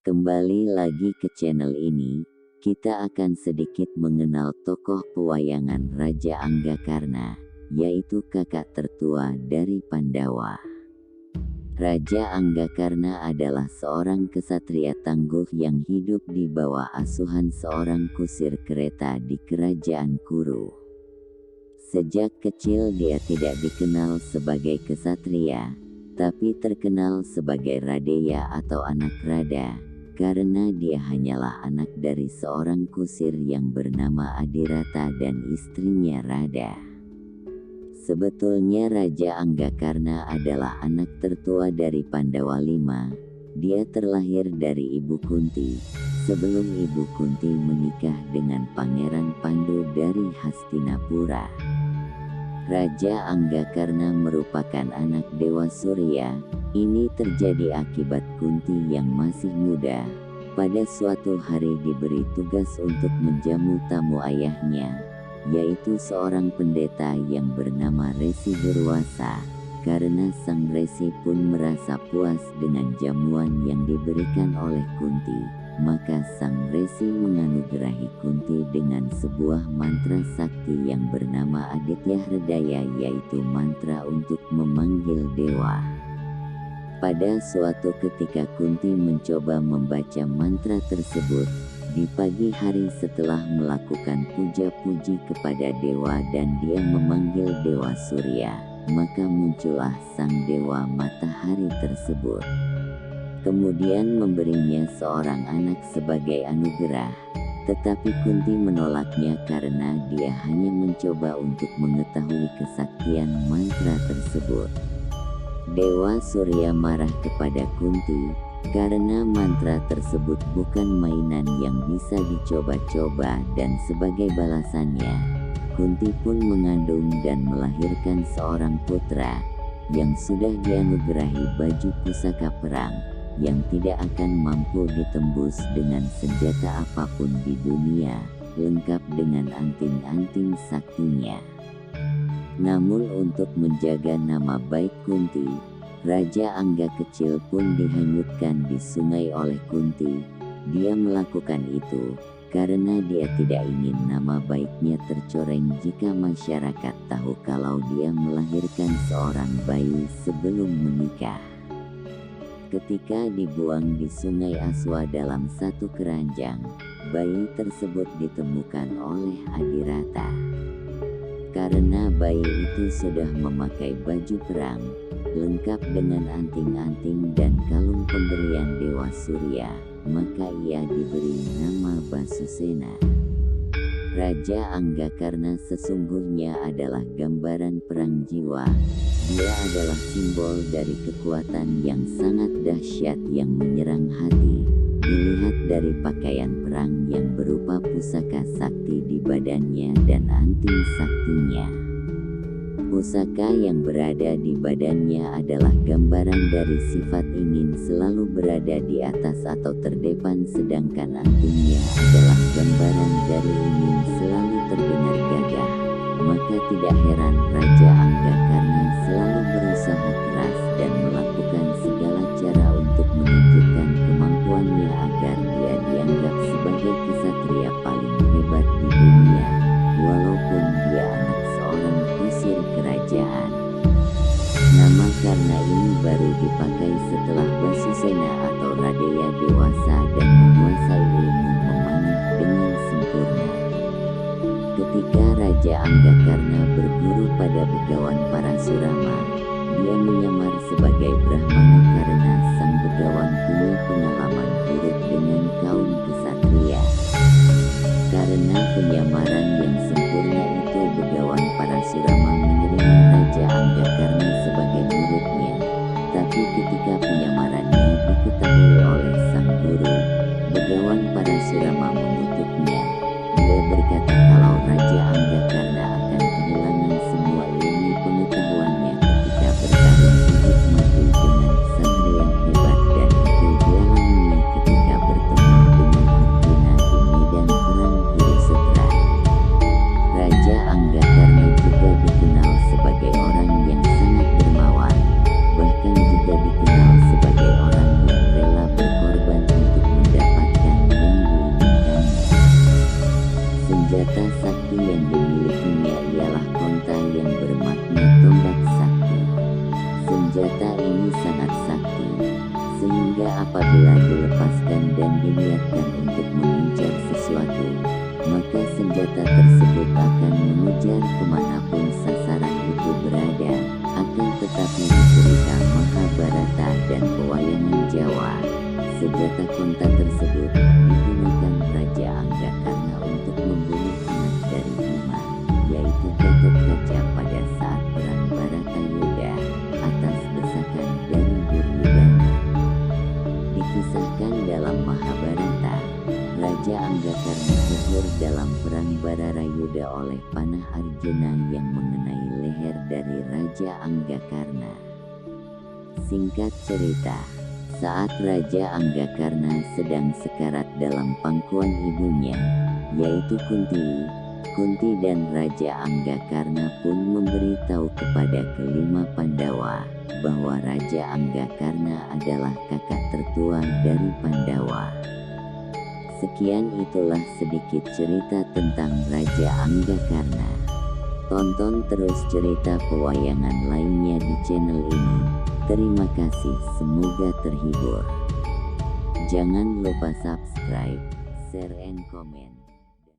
Kembali lagi ke channel ini, kita akan sedikit mengenal tokoh pewayangan Raja Anggakarna, yaitu kakak tertua dari Pandawa. Raja Anggakarna adalah seorang kesatria tangguh yang hidup di bawah asuhan seorang kusir kereta di kerajaan Kuru. Sejak kecil dia tidak dikenal sebagai kesatria, tapi terkenal sebagai Radeya atau anak Rada, karena dia hanyalah anak dari seorang kusir yang bernama Adirata dan istrinya Rada. Sebetulnya Raja Anggakarna adalah anak tertua dari Pandawa V. Dia terlahir dari Ibu Kunti, sebelum Ibu Kunti menikah dengan Pangeran Pandu dari Hastinapura. Raja Anggakarna merupakan anak Dewa Surya. Ini terjadi akibat Kunti yang masih muda, pada suatu hari diberi tugas untuk menjamu tamu ayahnya, yaitu seorang pendeta yang bernama Resi Durwasa. Karena sang Resi pun merasa puas dengan jamuan yang diberikan oleh Kunti, maka sang Resi menganugerahi Kunti dengan sebuah mantra sakti yang bernama Aditya Hridaya, yaitu mantra untuk memanggil dewa. Pada suatu ketika Kunti mencoba membaca mantra tersebut, di pagi hari setelah melakukan puja-puji kepada dewa dan dia memanggil Dewa Surya, maka muncullah sang dewa matahari tersebut. Kemudian memberinya seorang anak sebagai anugerah, tetapi Kunti menolaknya karena dia hanya mencoba untuk mengetahui kesaktian mantra tersebut. Dewa Surya marah kepada Kunti, karena mantra tersebut bukan mainan yang bisa dicoba-coba, dan sebagai balasannya, Kunti pun mengandung dan melahirkan seorang putra, yang sudah dianugerahi baju pusaka perang, yang tidak akan mampu ditembus dengan senjata apapun di dunia, lengkap dengan anting-anting saktinya. Namun untuk menjaga nama baik Kunti, Raja Angga kecil pun dihanyutkan di sungai oleh Kunti. Dia melakukan itu karena dia tidak ingin nama baiknya tercoreng jika masyarakat tahu kalau dia melahirkan seorang bayi sebelum menikah. Ketika dibuang di sungai Aswa dalam satu keranjang, bayi tersebut ditemukan oleh Adirata. Karena bayi itu sudah memakai baju perang, lengkap dengan anting-anting dan kalung pemberian Dewa Surya, maka ia diberi nama Basusena. Raja Anggakarna sesungguhnya adalah gambaran perang jiwa. Dia adalah simbol dari kekuatan yang sangat dahsyat yang menyerang hati. Dilihat dari pakaian perang yang berupa pusaka sakti di badannya dan anting saktinya. Pusaka yang berada di badannya adalah gambaran dari sifat ingin selalu berada di atas atau terdepan, sedangkan antingnya adalah gambaran dari ingin selalu terdengar gagah. Maka tidak heran Raja Anggakarna selalu berusaha keras dan melakukan segala cara untuk menunjukkan kemampuannya agar dia dianggap sebagai kesatria paling hebat di dunia, walaupun dia anak seorang kusir kerajaan. Nama karena ini baru dipakai setelah Basusena atau Radeya dewasa dan menguasai ilmu memanah dengan sempurna. Ketika Raja Anggakarna berguru pada Begawan Parasurama, dia menyamar sebagai Brahmana karena sang Begawan punya pengalaman buruk dengan kaum kesatria. Karena penyamaran yang sempurna itu, Begawan Parasurama menerima Raja Anggakarna sebagai muridnya. Tapi ketika penyamarannya diketahui oleh sang guru, Begawan Parasurama mengutuknya. Dia berkata kalau Raja Anggakarna akan kehilangan semua ilmu pengetahuannya ketika bertarung hidup mati dengan kesatria hebat, dan itu dialaminya ketika bertemu dengan Arjuna di medan perang Kurusetra. Raja Anggakarna juga dikenal sebagai orang yang sangat dermawan, bahkan juga dikenal sebagai orang yang rela berkorban untuk ini sangat sakti, sehingga apabila dilepaskan dan diniatkan untuk mengincar sesuatu, maka senjata tersebut akan mengejar kemanapun sasaran itu berada. Akan tetapi di cerita Mahabharata dan pewayangan Jawa, senjata konta tersebut digunakan Raja Anggakarna untuk membunuh anak dari Bima, yaitu Gatotkaca pada saat perang Baratayuda atas desakan dari Duryudana. Dikisahkan dalam Mahabharata, Raja Anggakarna gugur dalam perang Bararayuda oleh panah Arjuna yang mengenai leher dari Raja Anggakarna. Singkat cerita, saat Raja Anggakarna sedang sekarat dalam pangkuan ibunya, yaitu Kunti dan Raja Anggakarna pun memberitahu kepada kelima Pandawa bahwa Raja Anggakarna adalah kakak tertua dari Pandawa. Sekian itulah sedikit cerita tentang Raja Anggakarna. Tonton terus cerita pewayangan lainnya di channel ini. Terima kasih, semoga terhibur. Jangan lupa subscribe, share and comment.